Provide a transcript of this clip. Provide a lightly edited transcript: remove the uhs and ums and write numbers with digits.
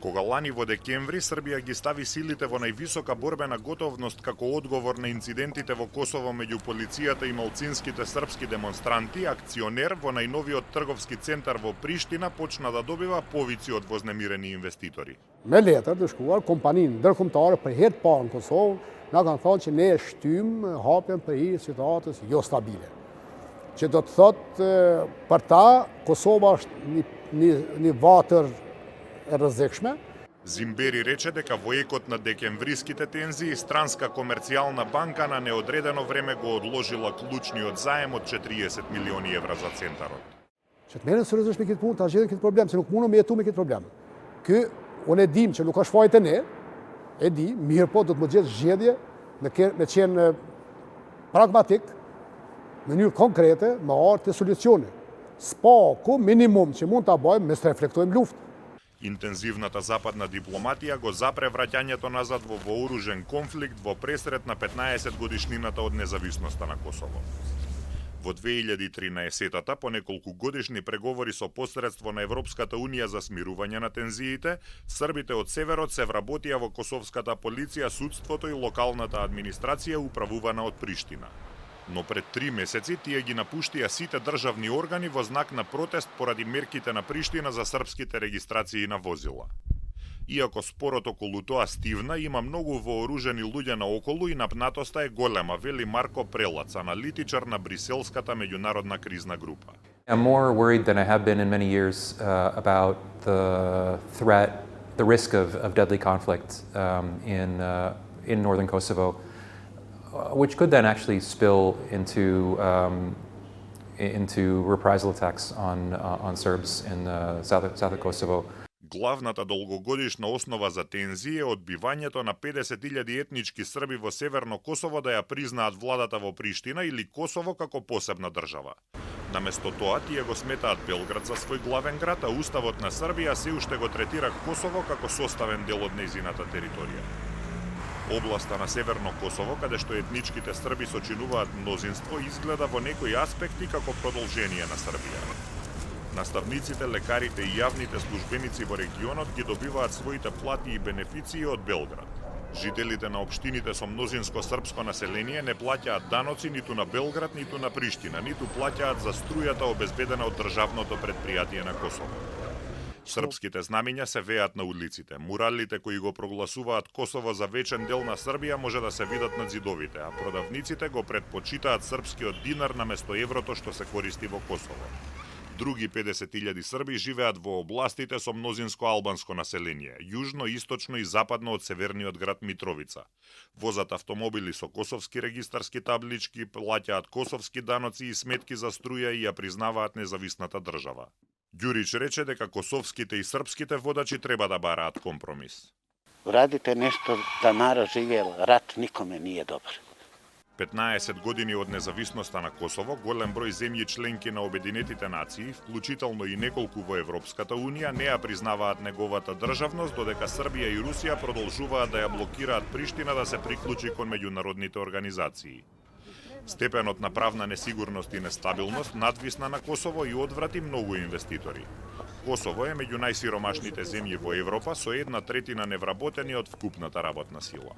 Кога лани во декември Србија ги стави силите во највисока борбена готовност како одговор на инцидентите во Косово меѓу полицијата и малцинските српски демонстранти, акционер во најновиот трговски центар во Приштина почна да добива повици од вознемирени инвеститори. Me letër të shkuar, kompaninë ndërkombëtare për herë të parë në Kosovë, na kanë thonë që ne shtym hapjen për hir situatës jo stabile. Që do të thotë për ta Kosova është një vatër e rrezikshme. Зимбери рече дека во екот на декемвриските тензии странска комерцијална банка на неодредено време го одложила клучниот заем од 40 милиони евра за центарот. Që të merren seriozisht me këtë punë, ta zgjidhin këtë problem, se nuk mundem me jetu me këtë problem. Ky unë e dim që nuk është fajt e ne, e di, mirë po do të më gjetë zgjedhje me qenë pragmatik, në mënyrë konkrete, me ardhë të solucione. Spaku minimum që mund ta bëjmë, mes të reflektojmë luftë. Интензивната западна дипломатија го запре враќањето назад во вооружен конфликт во пресрет на 15 годишнината од независноста на Косово. Во 2013-та, по неколку годишни преговори со посредство на Европската Унија за смирување на тензиите, србите од северот се вработија во косовската полиција, судството и локалната администрација управувана од Приштина. Но пред 3 месеци тие ги напуштија сите државни органи во знак на протест поради мерките на Приштина за српските регистрации на возила. Иако спорот околу тоа стивна, има многу вооружени луѓе наоколу и напнатоста е голема, вели Марко Прелац, аналитичар на Бриселската меѓународна кризна група. I'm more worried than I have been in many years about the threat, the risk of deadly conflict in northern Kosovo, which could then actually spill into reprisal attacks on Serbs in south of Kosovo. Главната долгогодишна основа за тензии е одбивањето на 50.000 етнички срби во Северно Косово да ја признаат владата во Приштина или Косово како посебна држава. Наместо тоа, тие го сметаат Белград за свој главен град, а уставот на Србија се уште го третира Косово како составен дел од нејзината територија. Областа на Северно Косово, каде што етничките срби сочинуваат мнозинство, изгледа во некои аспекти како продолжение на Србија. Наставниците, лекарите и јавните службеници во регионот ги добиваат своите плати и бенефиции од Белград. Жителите на општините со мнозинско српско население не плаќаат даноци ниту на Белград, ниту на Приштина, ниту плаќаат за струјата обезбедена од државното предпријатие на Косово. Српските знамиња се веат на улиците. Муралите кои го прогласуваат Косово за вечен дел на Србија може да се видат на ѕидовите, а продавниците го предпочитаат српскиот динар наместо еврото што се користи во Косово. Други 50.000 срби живеат во областите со мнозинско албанско население, јужно, источно и западно од северниот град Митровица. Возат автомобили со косовски регистарски таблички, плаќаат косовски даноци и сметки за струја и ја признаваат независната држава. Ѓурич рече дека косовските и српските водачи треба да бараат компромис. Урадите нешто да народ живеел, рат никоме не е добар. 15 години од независноста на Косово, голем број земји членки на Обединетите нации, вклучително и неколку во Европската Унија, не ја признаваат неговата државност, додека Србија и Русија продолжуваат да ја блокираат Приштина да се приклучи кон меѓународните организации. Степенот на правна несигурност и нестабилност надвисна на Косово и одврати многу инвеститори. Косово е меѓу најсиромашните земји во Европа со 1/3 невработени од вкупната работна сила.